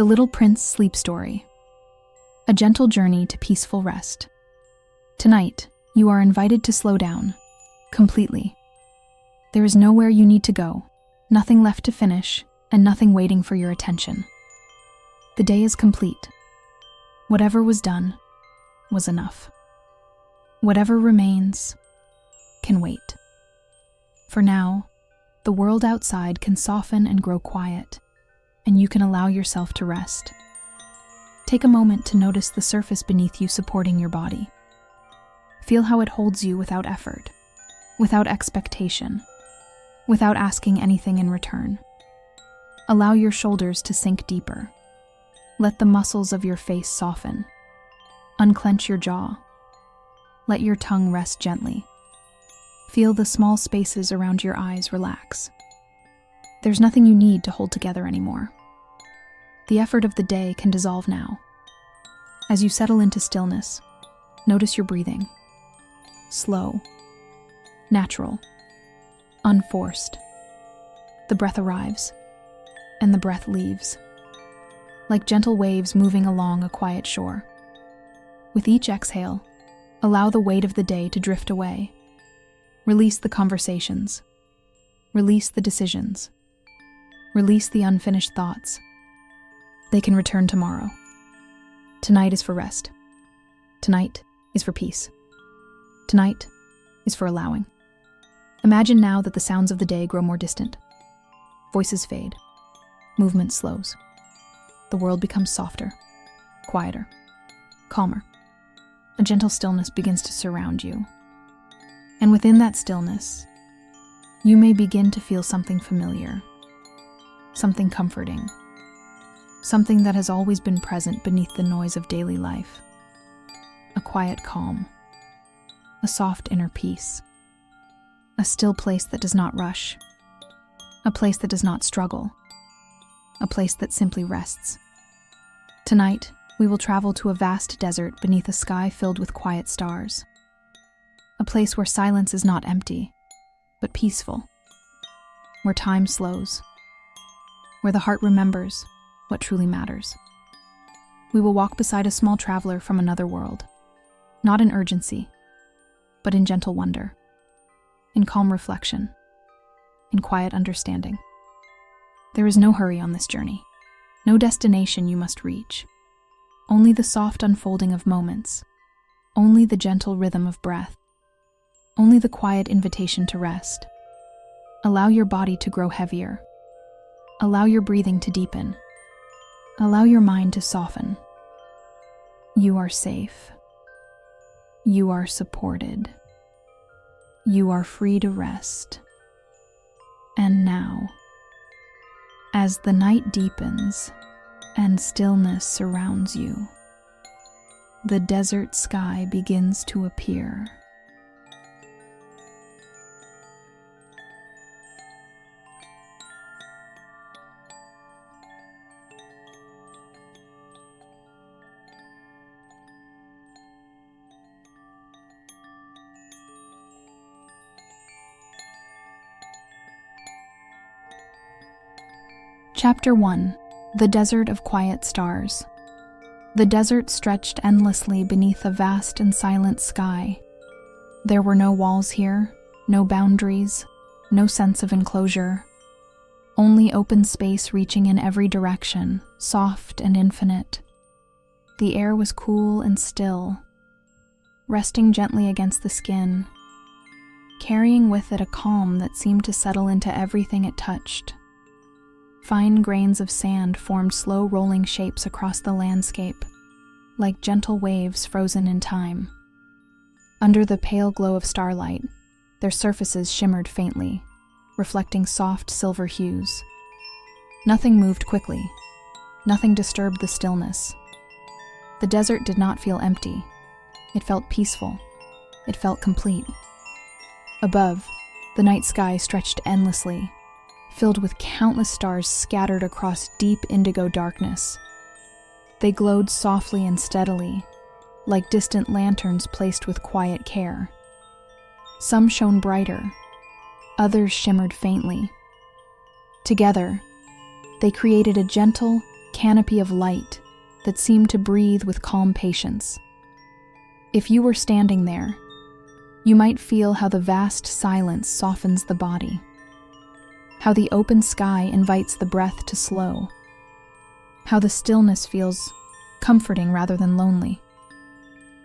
The Little Prince Sleep Story. A gentle journey to peaceful rest. Tonight, you are invited to slow down, completely. There is nowhere you need to go, nothing left to finish, and nothing waiting for your attention. The day is complete. Whatever was done was enough. Whatever remains can wait. For now, the world outside can soften and grow quiet, and you can allow yourself to rest. Take a moment to notice the surface beneath you supporting your body. Feel how it holds you without effort, without expectation, without asking anything in return. Allow your shoulders to sink deeper. Let the muscles of your face soften. Unclench your jaw. Let your tongue rest gently. Feel the small spaces around your eyes relax. There's nothing you need to hold together anymore. The effort of the day can dissolve now. As you settle into stillness, notice your breathing. Slow, natural, unforced. The breath arrives, and the breath leaves, like gentle waves moving along a quiet shore. With each exhale, allow the weight of the day to drift away. Release the conversations. Release the decisions. Release the unfinished thoughts. They can return tomorrow. Tonight is for rest. Tonight is for peace. Tonight is for allowing. Imagine now that the sounds of the day grow more distant. Voices fade. Movement slows. The world becomes softer, quieter, calmer. A gentle stillness begins to surround you. And within that stillness, you may begin to feel something familiar, something comforting, something that has always been present beneath the noise of daily life. A quiet calm, a soft inner peace, a still place that does not rush, a place that does not struggle, a place that simply rests. Tonight, we will travel to a vast desert beneath a sky filled with quiet stars, a place where silence is not empty, but peaceful, where time slows, where the heart remembers what truly matters. We will walk beside a small traveler from another world, not in urgency, but in gentle wonder, in calm reflection, in quiet understanding. There is no hurry on this journey, no destination you must reach, only the soft unfolding of moments, only the gentle rhythm of breath, only the quiet invitation to rest. Allow your body to grow heavier. Allow your breathing to deepen. Allow your mind to soften. You are safe. You are supported. You are free to rest. And now, as the night deepens and stillness surrounds you, the desert sky begins to appear. Chapter 1. The Desert of Quiet Stars. The desert stretched endlessly beneath a vast and silent sky. There were no walls here, no boundaries, no sense of enclosure. Only open space reaching in every direction, soft and infinite. The air was cool and still, resting gently against the skin, carrying with it a calm that seemed to settle into everything it touched. Fine grains of sand formed slow rolling shapes across the landscape, like gentle waves frozen in time. Under the pale glow of starlight, their surfaces shimmered faintly, reflecting soft silver hues. Nothing moved quickly. Nothing disturbed the stillness. The desert did not feel empty. It felt peaceful. It felt complete. Above, the night sky stretched endlessly, filled with countless stars scattered across deep indigo darkness. They glowed softly and steadily, like distant lanterns placed with quiet care. Some shone brighter, others shimmered faintly. Together, they created a gentle, canopy of light that seemed to breathe with calm patience. If you were standing there, you might feel how the vast silence softens the body, how the open sky invites the breath to slow, how the stillness feels comforting rather than lonely.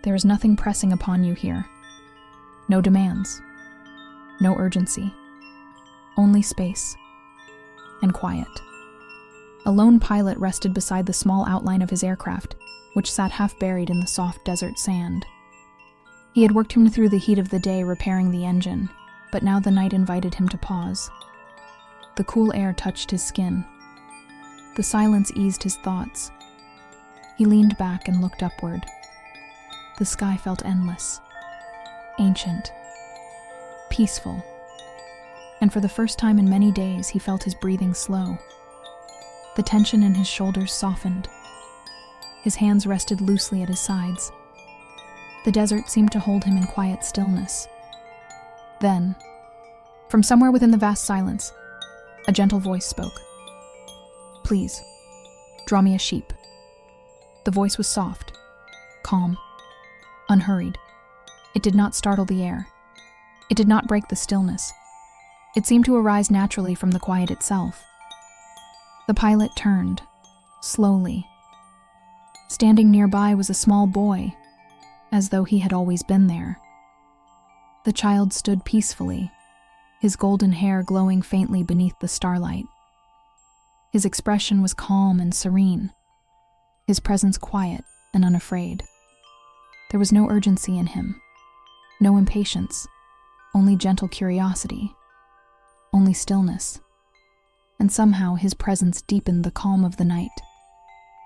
There is nothing pressing upon you here. No demands, no urgency, only space and quiet. A lone pilot rested beside the small outline of his aircraft, which sat half buried in the soft desert sand. He had worked him through the heat of the day repairing the engine, but now the night invited him to pause. The cool air touched his skin. The silence eased his thoughts. He leaned back and looked upward. The sky felt endless, ancient, peaceful, and for the first time in many days he felt his breathing slow. The tension in his shoulders softened. His hands rested loosely at his sides. The desert seemed to hold him in quiet stillness. Then, from somewhere within the vast silence, a gentle voice spoke. "Please, draw me a sheep." The voice was soft, calm, unhurried. It did not startle the air. It did not break the stillness. It seemed to arise naturally from the quiet itself. The pilot turned, slowly. Standing nearby was a small boy, as though he had always been there. The child stood peacefully, his golden hair glowing faintly beneath the starlight. His expression was calm and serene, his presence quiet and unafraid. There was no urgency in him, no impatience, only gentle curiosity, only stillness. And somehow his presence deepened the calm of the night.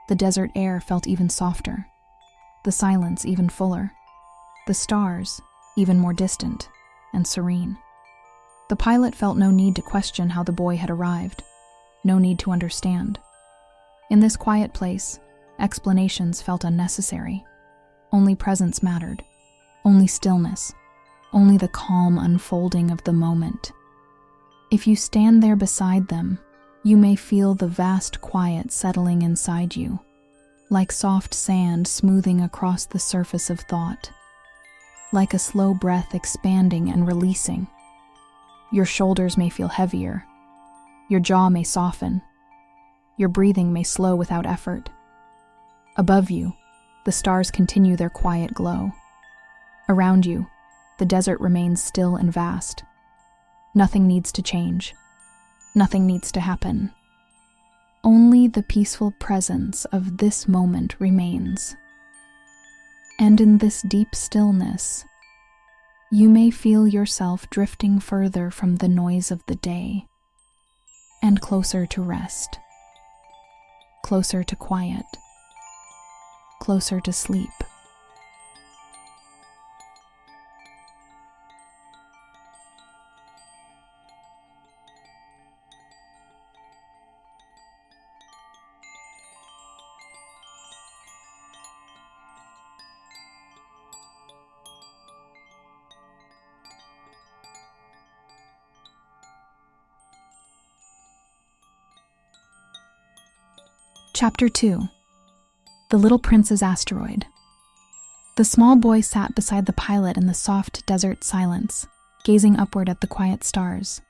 The desert air felt even softer, the silence even fuller, the stars even more distant and serene. The pilot felt no need to question how the boy had arrived, no need to understand. In this quiet place, explanations felt unnecessary. Only presence mattered, only stillness, only the calm unfolding of the moment. If you stand there beside them, you may feel the vast quiet settling inside you, like soft sand smoothing across the surface of thought, like a slow breath expanding and releasing. Your shoulders may feel heavier, your jaw may soften, your breathing may slow without effort. Above you, the stars continue their quiet glow. Around you, the desert remains still and vast. Nothing needs to change. Nothing needs to happen. Only the peaceful presence of this moment remains. And in this deep stillness, you may feel yourself drifting further from the noise of the day and closer to rest, closer to quiet, closer to sleep. Chapter 2. The Little Prince's Asteroid. The small boy sat beside the pilot in the soft desert silence, gazing upward at the quiet stars.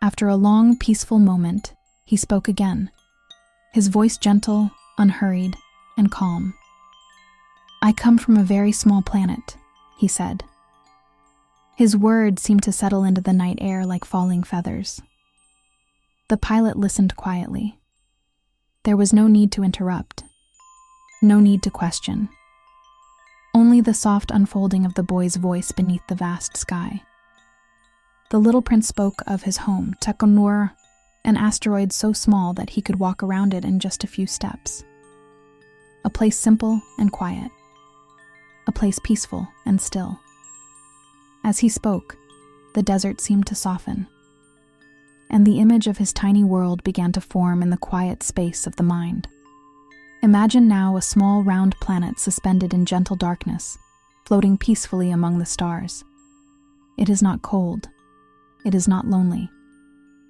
After a long, peaceful moment, he spoke again, his voice gentle, unhurried, and calm. "I come from a very small planet," he said. His words seemed to settle into the night air like falling feathers. The pilot listened quietly. There was no need to interrupt, no need to question. Only the soft unfolding of the boy's voice beneath the vast sky. The little prince spoke of his home, Tekonur, an asteroid so small that he could walk around it in just a few steps. A place simple and quiet. A place peaceful and still. As he spoke, the desert seemed to soften, and the image of his tiny world began to form in the quiet space of the mind. Imagine now a small round planet suspended in gentle darkness, floating peacefully among the stars. It is not cold. It is not lonely.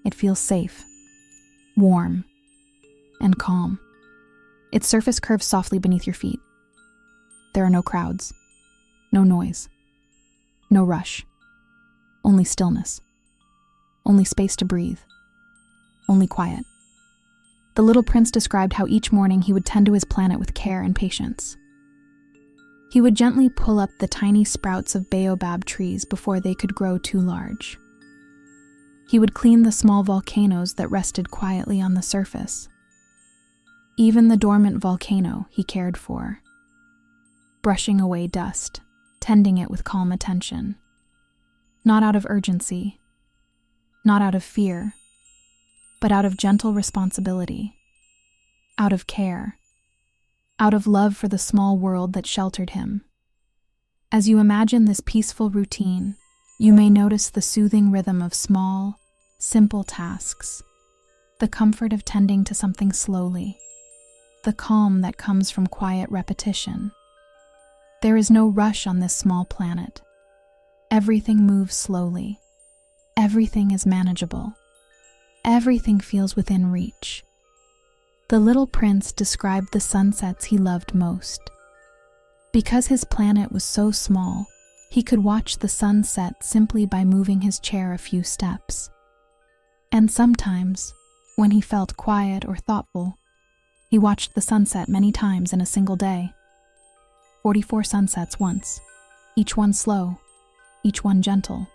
It feels safe, warm, and calm. Its surface curves softly beneath your feet. There are no crowds, no noise, no rush, only stillness, only space to breathe, only quiet. The little prince described how each morning he would tend to his planet with care and patience. He would gently pull up the tiny sprouts of baobab trees before they could grow too large. He would clean the small volcanoes that rested quietly on the surface. Even the dormant volcano he cared for, brushing away dust, tending it with calm attention. Not out of urgency, not out of fear, but out of gentle responsibility, out of care, out of love for the small world that sheltered him. As you imagine this peaceful routine, you may notice the soothing rhythm of small, simple tasks, the comfort of tending to something slowly, the calm that comes from quiet repetition. There is no rush on this small planet. Everything moves slowly. Everything is manageable. Everything feels within reach. The little prince described the sunsets he loved most. Because his planet was so small, he could watch the sun set simply by moving his chair a few steps. And sometimes, when he felt quiet or thoughtful, he watched the sunset many times in a single day. 44 sunsets once, each one slow, each one gentle,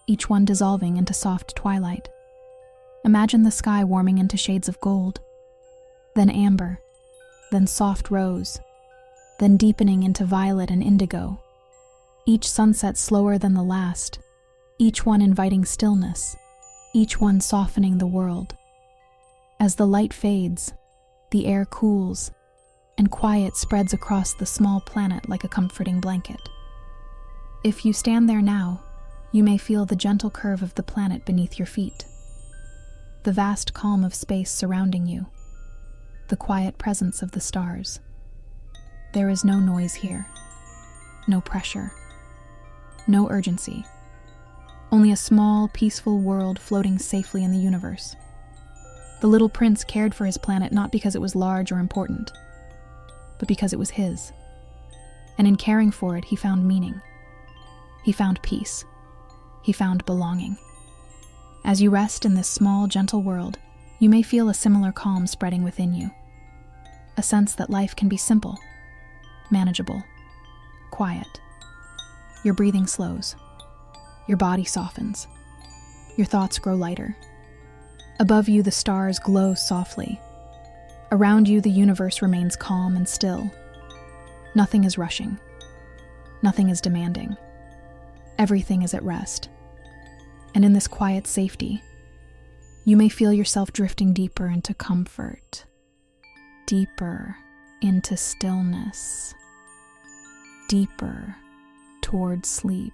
each one dissolving into soft twilight. Imagine the sky warming into shades of gold, then amber, then soft rose, then deepening into violet and indigo. Each sunset slower than the last, each one inviting stillness, each one softening the world. As the light fades, the air cools, and quiet spreads across the small planet like a comforting blanket. If you stand there now, you may feel the gentle curve of the planet beneath your feet, the vast calm of space surrounding you, the quiet presence of the stars. There is no noise here, no pressure, no urgency, only a small, peaceful world floating safely in the universe. The little prince cared for his planet not because it was large or important, but because it was his. And in caring for it, he found meaning. He found peace. He found belonging. As you rest in this small, gentle world, you may feel a similar calm spreading within you. A sense that life can be simple, manageable, quiet. Your breathing slows. Your body softens. Your thoughts grow lighter. Above you, the stars glow softly. Around you, the universe remains calm and still. Nothing is rushing. Nothing is demanding. Everything is at rest. And in this quiet safety, you may feel yourself drifting deeper into comfort, deeper into stillness, deeper toward sleep.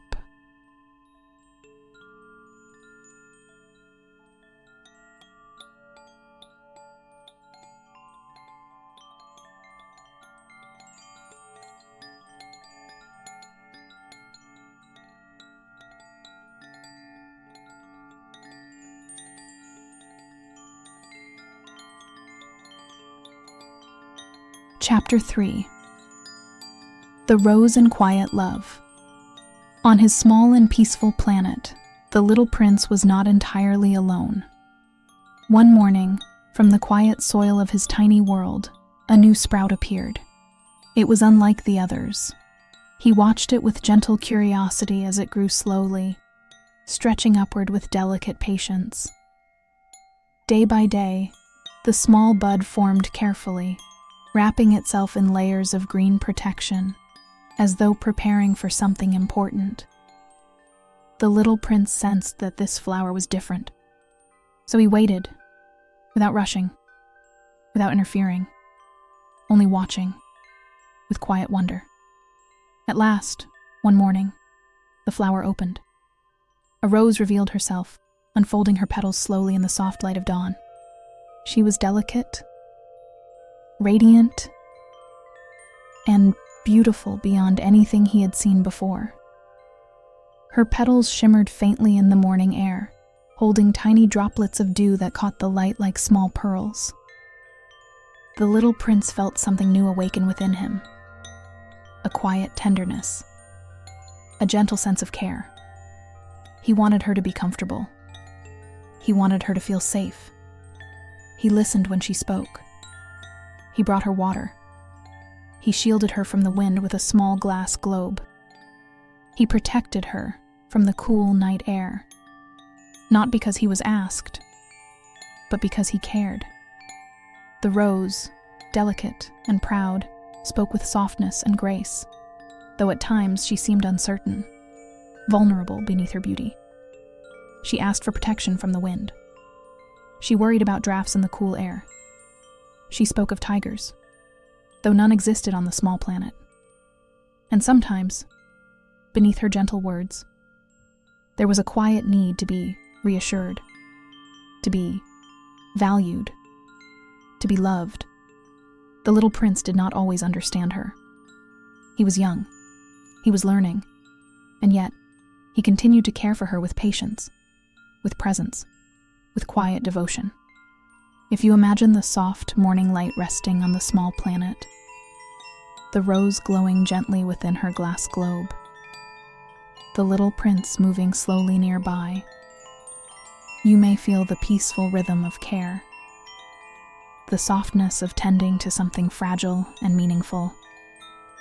Chapter 3. The Rose and Quiet Love. On his small and peaceful planet, the little prince was not entirely alone. One morning, from the quiet soil of his tiny world, a new sprout appeared. It was unlike the others. He watched it with gentle curiosity as it grew slowly, stretching upward with delicate patience. Day by day, the small bud formed carefully, wrapping itself in layers of green protection, as though preparing for something important. The little prince sensed that this flower was different, so he waited, without rushing, without interfering, only watching, with quiet wonder. At last, one morning, the flower opened. A rose revealed herself, unfolding her petals slowly in the soft light of dawn. She was delicate, radiant, and beautiful beyond anything he had seen before. Her petals shimmered faintly in the morning air, holding tiny droplets of dew that caught the light like small pearls. The little prince felt something new awaken within him. A quiet tenderness. A gentle sense of care. He wanted her to be comfortable. He wanted her to feel safe. He listened when she spoke. He brought her water. He shielded her from the wind with a small glass globe. He protected her from the cool night air, not because he was asked, but because he cared. The rose, delicate and proud, spoke with softness and grace, though at times she seemed uncertain, vulnerable beneath her beauty. She asked for protection from the wind. She worried about drafts in the cool air. She spoke of tigers, though none existed on the small planet. And sometimes, beneath her gentle words, there was a quiet need to be reassured, to be valued, to be loved. The little prince did not always understand her. He was young, he was learning, and yet he continued to care for her with patience, with presence, with quiet devotion. If you imagine the soft morning light resting on the small planet, the rose glowing gently within her glass globe, the little prince moving slowly nearby, you may feel the peaceful rhythm of care, the softness of tending to something fragile and meaningful.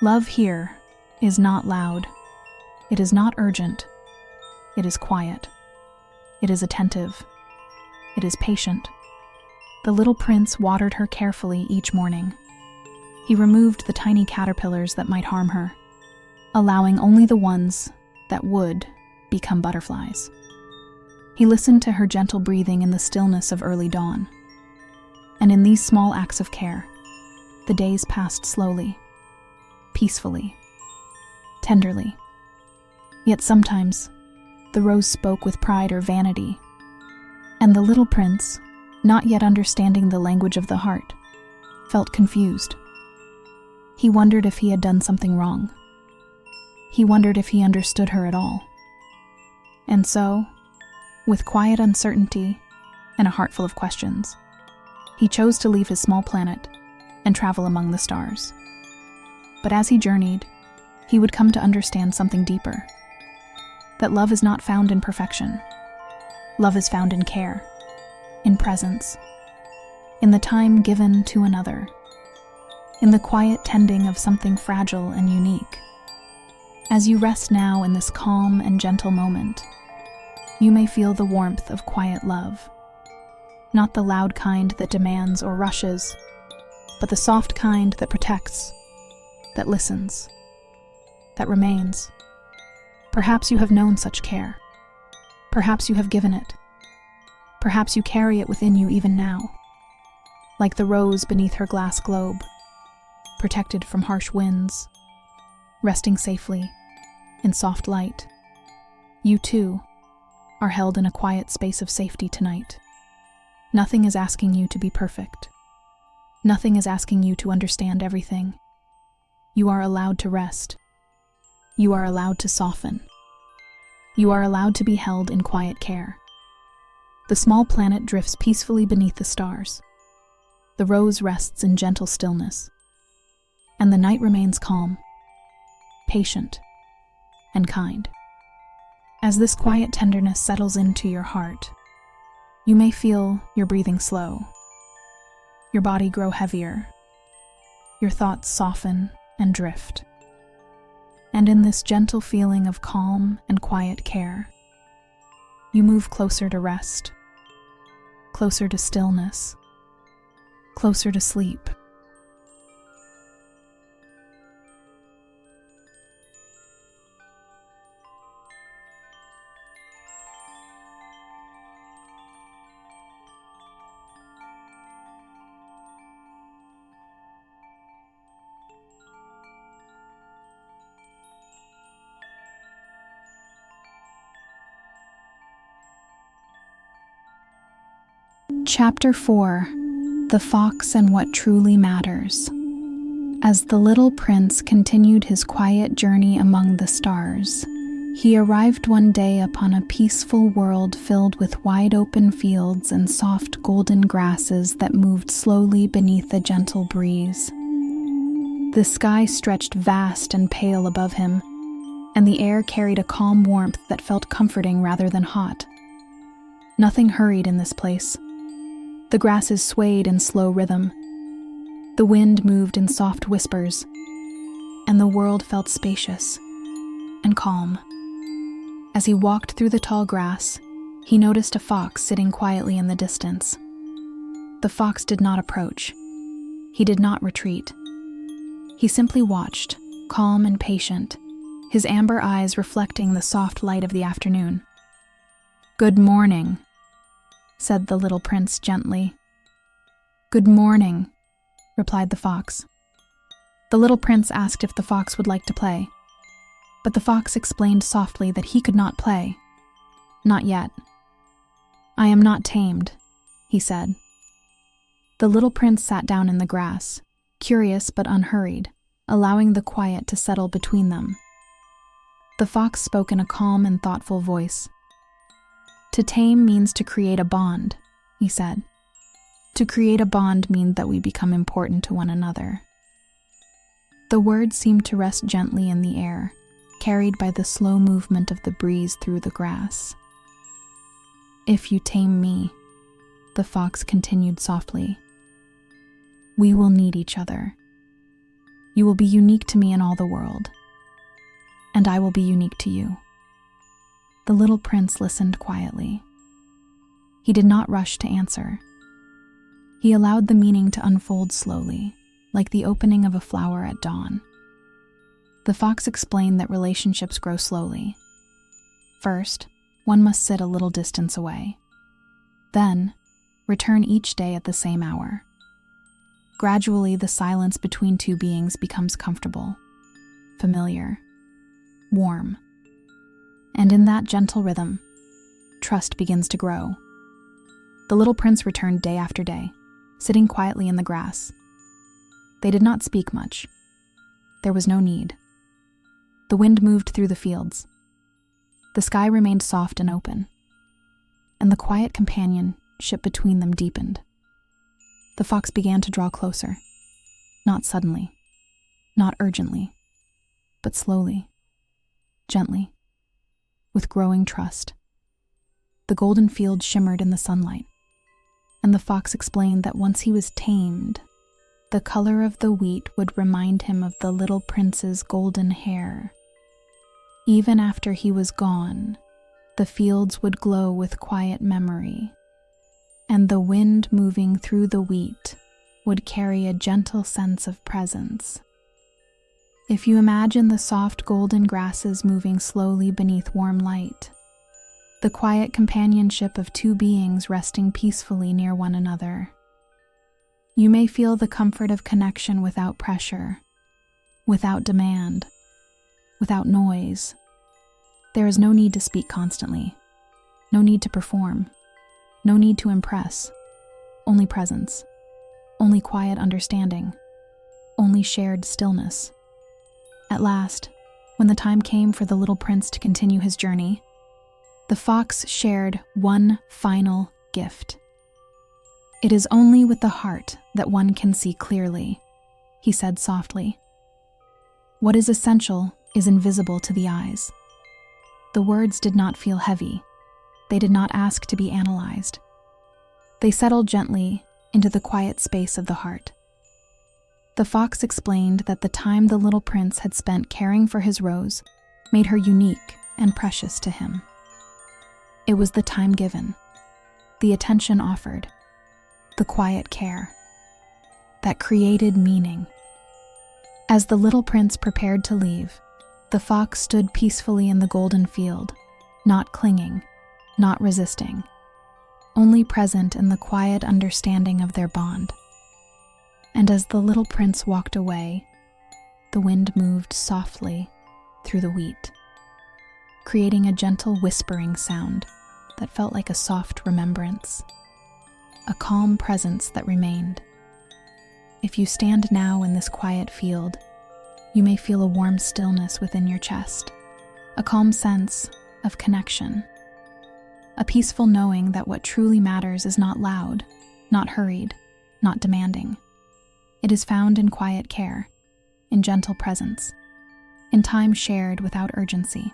Love here is not loud. It is not urgent. It is quiet. It is attentive. It is patient. The little prince watered her carefully each morning. He removed the tiny caterpillars that might harm her, allowing only the ones that would become butterflies. He listened to her gentle breathing in the stillness of early dawn. And in these small acts of care, the days passed slowly, peacefully, tenderly. Yet sometimes, the rose spoke with pride or vanity, and the little prince, not yet understanding the language of the heart, felt confused. He wondered if he had done something wrong. He wondered if he understood her at all. And so, with quiet uncertainty and a heart full of questions, he chose to leave his small planet and travel among the stars. But as he journeyed, he would come to understand something deeper. That love is not found in perfection. Love is found in care, in presence, in the time given to another, in the quiet tending of something fragile and unique. As you rest now in this calm and gentle moment, you may feel the warmth of quiet love. Not the loud kind that demands or rushes, but the soft kind that protects, that listens, that remains. Perhaps you have known such care. Perhaps you have given it. Perhaps you carry it within you even now, like the rose beneath her glass globe, protected from harsh winds, resting safely in soft light. You too are held in a quiet space of safety tonight. Nothing is asking you to be perfect. Nothing is asking you to understand everything. You are allowed to rest. You are allowed to soften. You are allowed to be held in quiet care. The small planet drifts peacefully beneath the stars. The rose rests in gentle stillness. And the night remains calm, patient, and kind. As this quiet tenderness settles into your heart, you may feel your breathing slow, your body grow heavier, your thoughts soften and drift. And in this gentle feeling of calm and quiet care, you move closer to rest, closer to stillness, closer to sleep. Chapter 4: The Fox and What Truly Matters. As the little prince continued his quiet journey among the stars, He arrived one day upon a peaceful world filled with wide-open fields and soft golden grasses that moved slowly beneath a gentle breeze. The sky stretched vast and pale above him, and the air carried a calm warmth that felt comforting rather than hot. Nothing hurried in this place. The grasses swayed in slow rhythm. The wind moved in soft whispers, and the world felt spacious and calm. As he walked through the tall grass, he noticed a fox sitting quietly in the distance. The fox did not approach. He did not retreat. He simply watched, calm and patient, his amber eyes reflecting the soft light of the afternoon. "Good morning," said the little prince gently. "Good morning," replied the fox. The little prince asked if the fox would like to play, but the fox explained softly that he could not play. "Not yet. I am not tamed," he said. The little prince sat down in the grass, curious but unhurried, allowing the quiet to settle between them. The fox spoke in a calm and thoughtful voice. "To tame means to create a bond," he said. "To create a bond means that we become important to one another." The words seemed to rest gently in the air, carried by the slow movement of the breeze through the grass. "If you tame me," the fox continued softly, "we will need each other. You will be unique to me in all the world, and I will be unique to you." The little prince listened quietly. He did not rush to answer. He allowed the meaning to unfold slowly, like the opening of a flower at dawn. The fox explained that relationships grow slowly. First, one must sit a little distance away. Then, return each day at the same hour. Gradually, the silence between two beings becomes comfortable, familiar, warm. And in that gentle rhythm, trust begins to grow. The little prince returned day after day, sitting quietly in the grass. They did not speak much. There was no need. The wind moved through the fields. The sky remained soft and open, and the quiet companionship between them deepened. The fox began to draw closer, not suddenly, not urgently, but slowly, gently, with growing trust. The golden field shimmered in the sunlight, and the fox explained that once he was tamed, the color of the wheat would remind him of the little prince's golden hair. Even after he was gone, the fields would glow with quiet memory, and the wind moving through the wheat would carry a gentle sense of presence. If you imagine the soft golden grasses moving slowly beneath warm light, the quiet companionship of two beings resting peacefully near one another, you may feel the comfort of connection without pressure, without demand, without noise. There is no need to speak constantly, no need to perform, no need to impress, only presence, only quiet understanding, only shared stillness. At last, when the time came for the little prince to continue his journey, the fox shared one final gift. "It is only with the heart that one can see clearly," he said softly. "What is essential is invisible to the eyes." The words did not feel heavy. They did not ask to be analyzed. They settled gently into the quiet space of the heart. The fox explained that the time the little prince had spent caring for his rose made her unique and precious to him. It was the time given, the attention offered, the quiet care that created meaning. As the little prince prepared to leave, the fox stood peacefully in the golden field, not clinging, not resisting, only present in the quiet understanding of their bond. And as the little prince walked away, the wind moved softly through the wheat, creating a gentle whispering sound that felt like a soft remembrance, a calm presence that remained. If you stand now in this quiet field, you may feel a warm stillness within your chest, a calm sense of connection, a peaceful knowing that what truly matters is not loud, not hurried, not demanding. It is found in quiet care, in gentle presence, in time shared without urgency.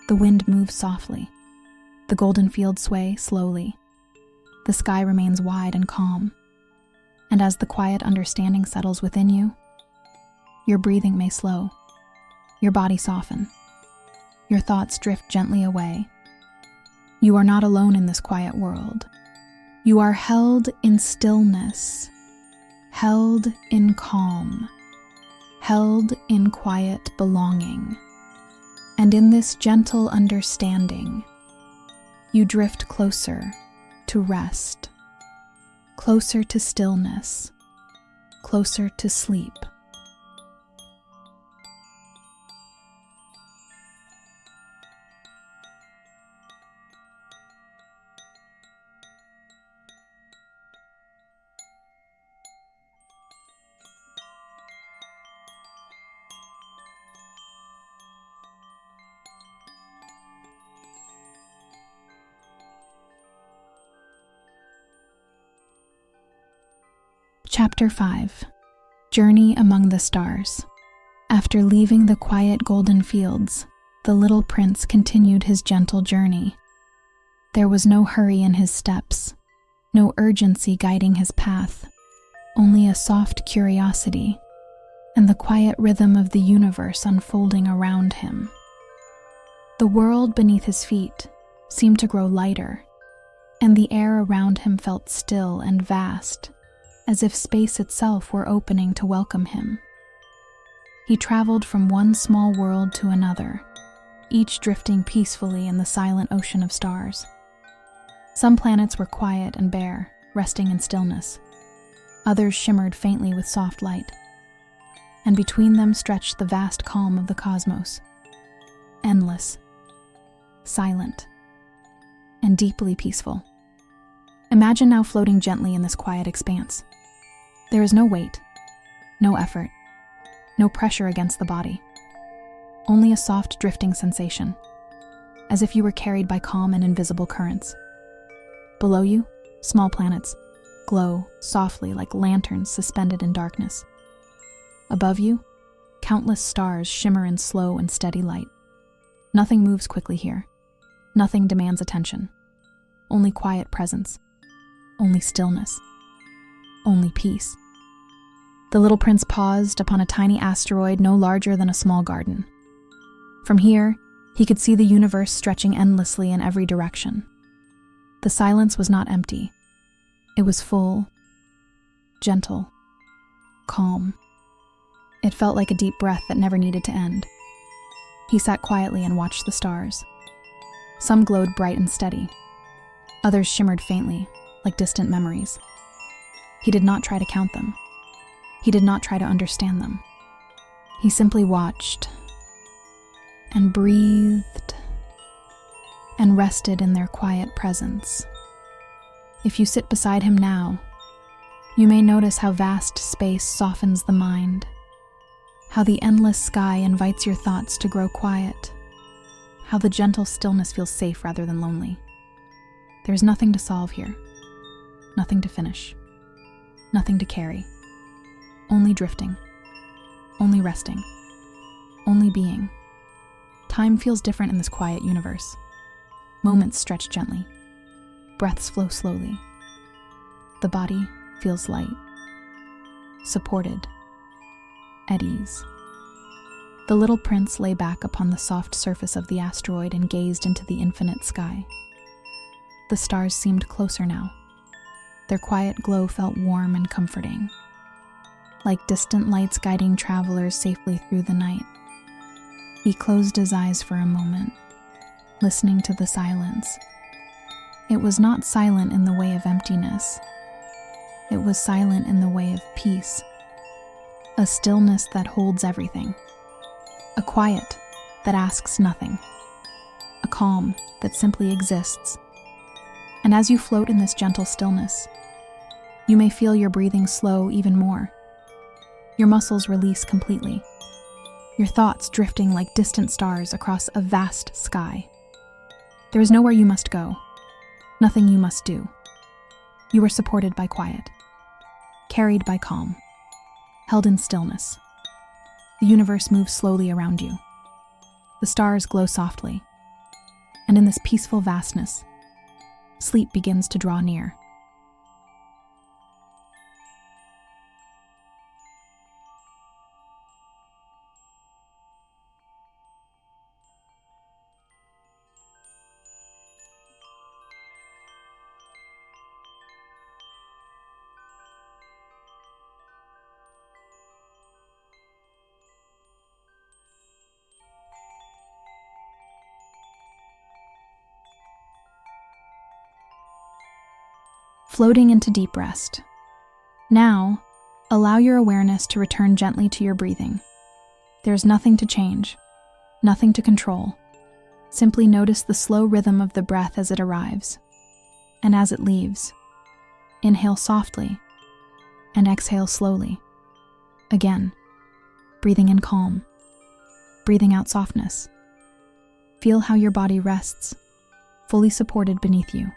The wind moves softly. The golden fields sway slowly. The sky remains wide and calm. And as the quiet understanding settles within you, your breathing may slow, your body soften, your thoughts drift gently away. You are not alone in this quiet world. You are held in stillness, held in calm, held in quiet belonging. And in this gentle understanding, you drift closer to rest, closer to stillness, closer to sleep. Chapter 5. Journey Among the Stars. After leaving the quiet golden fields, the little prince continued his gentle journey. There was no hurry in his steps, no urgency guiding his path, only a soft curiosity and the quiet rhythm of the universe unfolding around him. The world beneath his feet seemed to grow lighter, and the air around him felt still and vast, as if space itself were opening to welcome him. He traveled from one small world to another, each drifting peacefully in the silent ocean of stars. Some planets were quiet and bare, resting in stillness. Others shimmered faintly with soft light. And between them stretched the vast calm of the cosmos, endless, silent, and deeply peaceful. Imagine now floating gently in this quiet expanse. There is no weight, no effort, no pressure against the body, only a soft drifting sensation, as if you were carried by calm and invisible currents. Below you, small planets glow softly like lanterns suspended in darkness. Above you, countless stars shimmer in slow and steady light. Nothing moves quickly here. Nothing demands attention. Only quiet presence. Only stillness. Only peace. The little prince paused upon a tiny asteroid no larger than a small garden. From here, he could see the universe stretching endlessly in every direction. The silence was not empty. It was full, gentle, calm. It felt like a deep breath that never needed to end. He sat quietly and watched the stars. Some glowed bright and steady. Others shimmered faintly, like distant memories. He did not try to count them. He did not try to understand them. He simply watched and breathed and rested in their quiet presence. If you sit beside him now, you may notice how vast space softens the mind, how the endless sky invites your thoughts to grow quiet, how the gentle stillness feels safe rather than lonely. There is nothing to solve here, nothing to finish, nothing to carry. Only drifting, only resting, only being. Time feels different in this quiet universe. Moments stretch gently. Breaths flow slowly. The body feels light, supported, at ease. The little prince lay back upon the soft surface of the asteroid and gazed into the infinite sky. The stars seemed closer now. Their quiet glow felt warm and comforting, like distant lights guiding travelers safely through the night. He closed his eyes for a moment, listening to the silence. It was not silent in the way of emptiness. It was silent in the way of peace, a stillness that holds everything, a quiet that asks nothing, a calm that simply exists. And as you float in this gentle stillness, you may feel your breathing slow even more. Your muscles release completely. your thoughts drifting like distant stars across a vast sky. There is nowhere you must go, nothing you must do. You are supported by quiet, carried by calm, held in stillness. The universe moves slowly around you. The stars glow softly, and in this peaceful vastness, sleep begins to draw near. Floating into deep rest. Now, allow your awareness to return gently to your breathing. There is nothing to change, nothing to control. Simply notice the slow rhythm of the breath as it arrives, and as it leaves. Inhale softly, and exhale slowly. Again, breathing in calm, breathing out softness. Feel how your body rests, fully supported beneath you.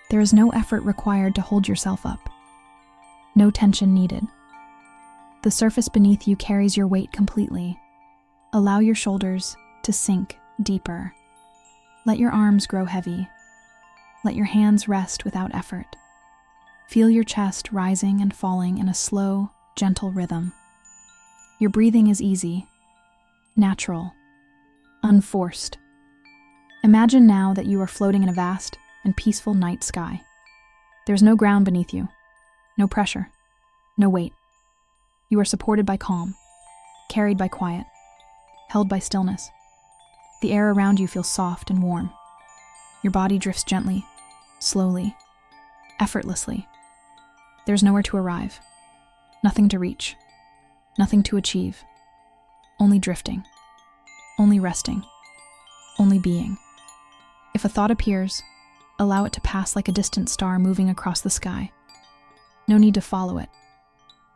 There is no effort required to hold yourself up. No tension needed. The surface beneath you carries your weight completely. Allow your shoulders to sink deeper. Let your arms grow heavy. Let your hands rest without effort. Feel your chest rising and falling in a slow, gentle rhythm. Your breathing is easy, natural, unforced. Imagine now that you are floating in a vast and peaceful night sky. There's no ground beneath you, no pressure, no weight. You are supported by calm, carried by quiet, held by stillness. The air around you feels soft and warm. Your body drifts gently, slowly, effortlessly. There's nowhere to arrive, nothing to reach, nothing to achieve. Only drifting, only resting, only being. If a thought appears, allow it to pass like a distant star moving across the sky. No need to follow it.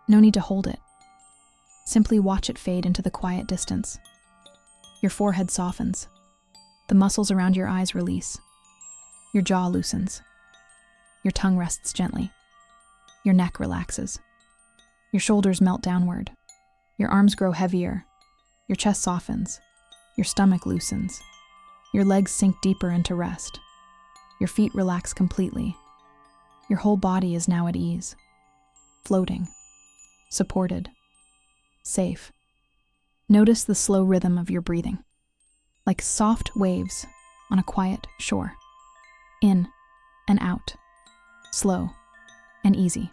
No need to hold it. Simply watch it fade into the quiet distance. Your forehead softens. The muscles around your eyes release. Your jaw loosens. Your tongue rests gently. Your neck relaxes. Your shoulders melt downward. Your arms grow heavier. Your chest softens. Your stomach loosens. Your legs sink deeper into rest. Your feet relax completely. Your whole body is now at ease, floating, supported, safe. Notice the slow rhythm of your breathing, like soft waves on a quiet shore. In and out, slow and easy.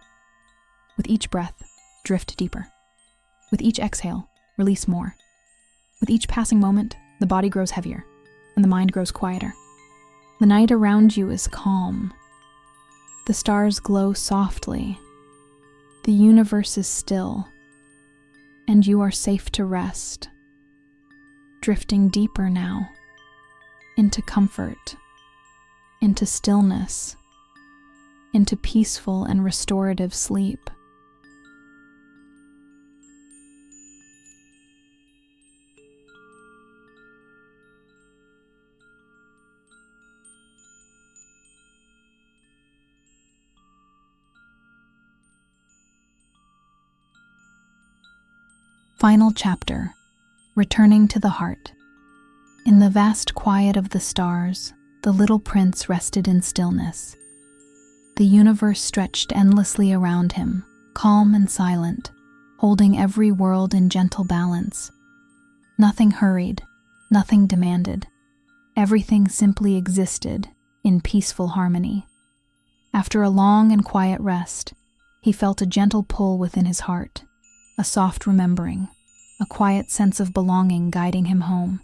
With each breath, drift deeper. With each exhale, release more. With each passing moment, the body grows heavier, and the mind grows quieter. The night around you is calm. The stars glow softly. The universe is still, and you are safe to rest, drifting deeper now, into comfort, into stillness, into peaceful and restorative sleep. Final chapter, returning to the heart. In the vast quiet of the stars, the little prince rested in stillness. The universe stretched endlessly around him, calm and silent, holding every world in gentle balance. Nothing hurried, nothing demanded. Everything simply existed in peaceful harmony. After a long and quiet rest, he felt a gentle pull within his heart, a soft remembering, a quiet sense of belonging guiding him home.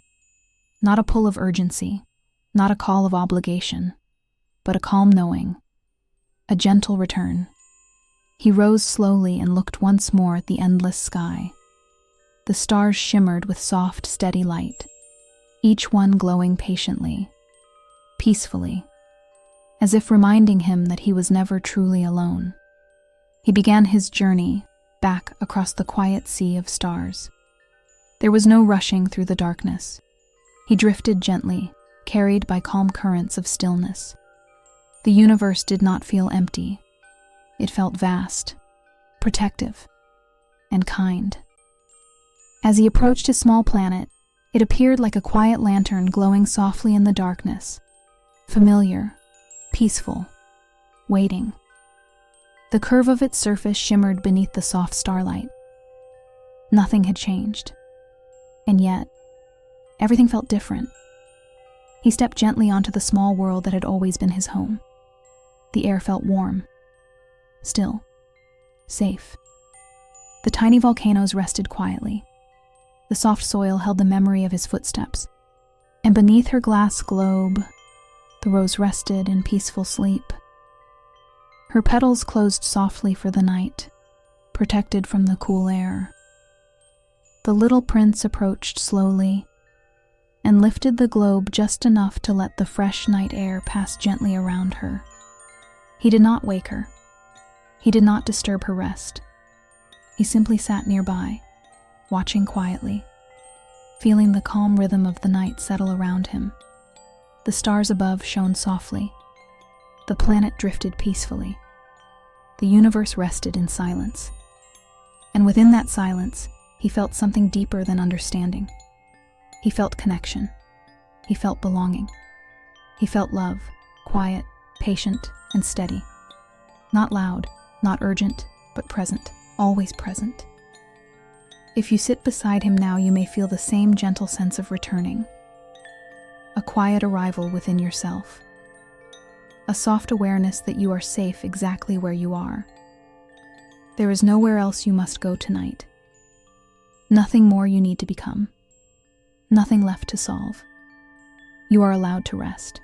Not a pull of urgency, not a call of obligation, but a calm knowing, a gentle return. He rose slowly and looked once more at the endless sky. The stars shimmered with soft, steady light, each one glowing patiently, peacefully, as if reminding him that he was never truly alone. He began his journey back across the quiet sea of stars. There was no rushing through the darkness. He drifted gently, carried by calm currents of stillness. The universe did not feel empty. It felt vast, protective, and kind. As he approached his small planet, it appeared like a quiet lantern glowing softly in the darkness, familiar, peaceful, waiting. The curve of its surface shimmered beneath the soft starlight. Nothing had changed, and yet, everything felt different. He stepped gently onto the small world that had always been his home. The air felt warm, still, safe. The tiny volcanoes rested quietly. The soft soil held the memory of his footsteps, and beneath her glass globe, the rose rested in peaceful sleep. Her petals closed softly for the night, protected from the cool air. The little prince approached slowly and lifted the globe just enough to let the fresh night air pass gently around her. He did not wake her. He did not disturb her rest. He simply sat nearby, watching quietly, feeling the calm rhythm of the night settle around him. The stars above shone softly. The planet drifted peacefully. The universe rested in silence. And within that silence, he felt something deeper than understanding. He felt connection. He felt belonging. He felt love, quiet, patient, and steady. Not loud, not urgent, but present, always present. If you sit beside him now, you may feel the same gentle sense of returning. A quiet arrival within yourself. A soft awareness that you are safe exactly where you are. There is nowhere else you must go tonight. Nothing more you need to become. Nothing left to solve. You are allowed to rest.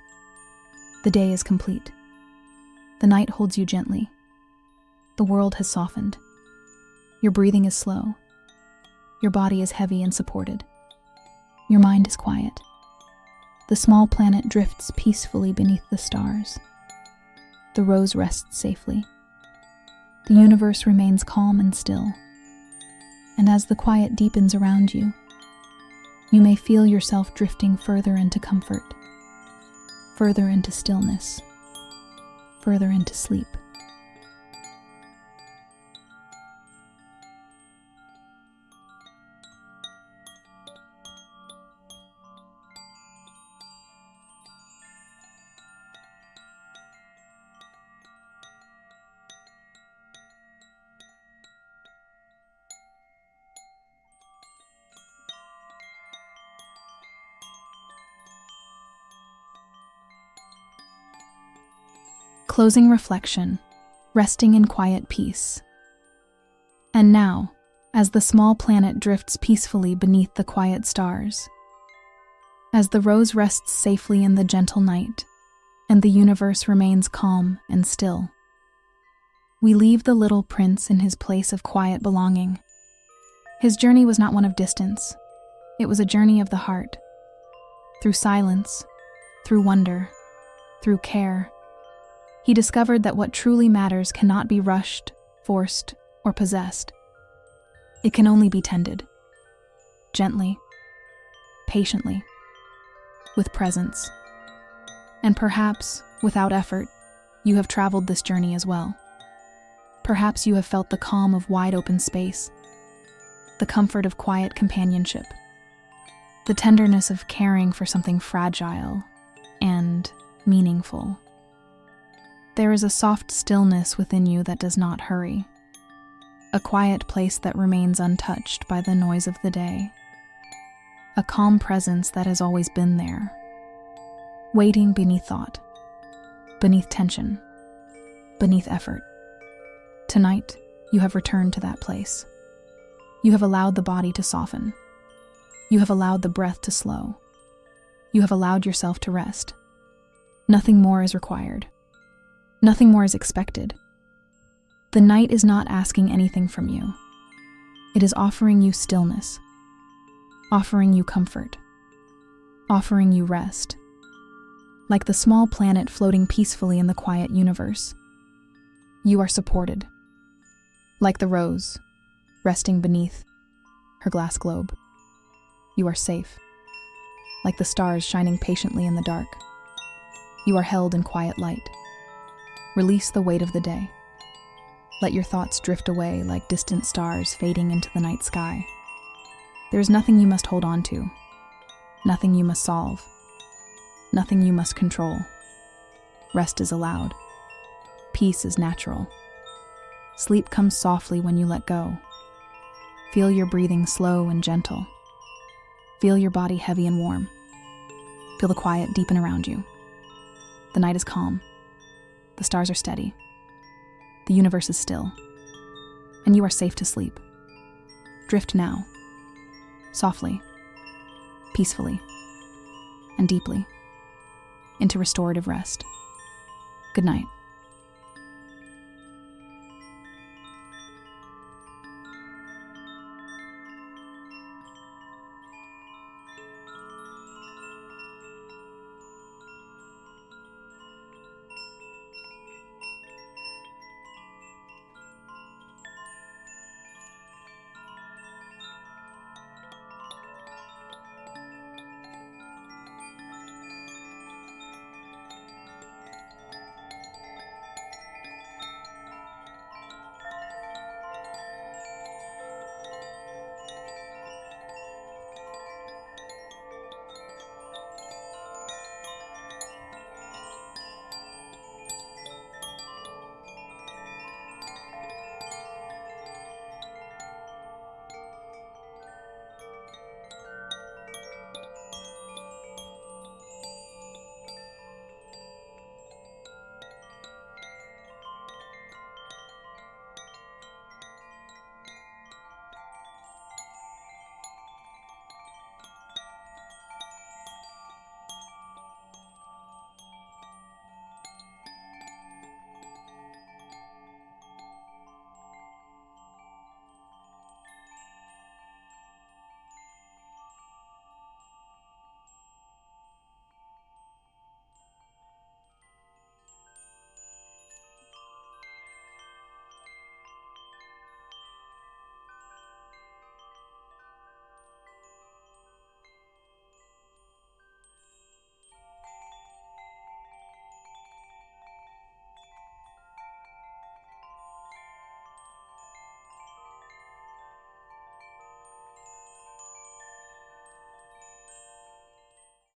The day is complete. The night holds you gently. The world has softened. Your breathing is slow. Your body is heavy and supported. Your mind is quiet. The small planet drifts peacefully beneath the stars. The rose rests safely. The universe remains calm and still. And as the quiet deepens around you, you may feel yourself drifting further into comfort, further into stillness, further into sleep. Closing reflection, resting in quiet peace. And now, as the small planet drifts peacefully beneath the quiet stars, as the rose rests safely in the gentle night, and the universe remains calm and still, we leave the little prince in his place of quiet belonging. His journey was not one of distance. It was a journey of the heart. Through silence, through wonder, through care, he discovered that what truly matters cannot be rushed, forced, or possessed. It can only be tended, gently, patiently, with presence. And perhaps, without effort, you have traveled this journey as well. Perhaps you have felt the calm of wide-open space, the comfort of quiet companionship, the tenderness of caring for something fragile and meaningful. There is a soft stillness within you that does not hurry, a quiet place that remains untouched by the noise of the day, a calm presence that has always been there, waiting beneath thought, beneath tension, beneath effort. Tonight, you have returned to that place. You have allowed the body to soften. You have allowed the breath to slow. You have allowed yourself to rest. Nothing more is required. Nothing more is expected. The night is not asking anything from you. It is offering you stillness, offering you comfort, offering you rest. Like the small planet floating peacefully in the quiet universe, you are supported. Like the rose, resting beneath her glass globe, You are safe, like the stars shining patiently in the dark. You are held in quiet light. Release the weight of the day. Let your thoughts drift away like distant stars fading into the night sky. There is nothing you must hold on to, nothing you must solve, nothing you must control. Rest is allowed. Peace is natural. Sleep comes softly when you let go. Feel your breathing slow and gentle. Feel your body heavy and warm. Feel the quiet deepen around you. The night is calm. The stars are steady. The universe is still. And you are safe to sleep. Drift now. Softly, peacefully, and deeply into restorative rest. Good night.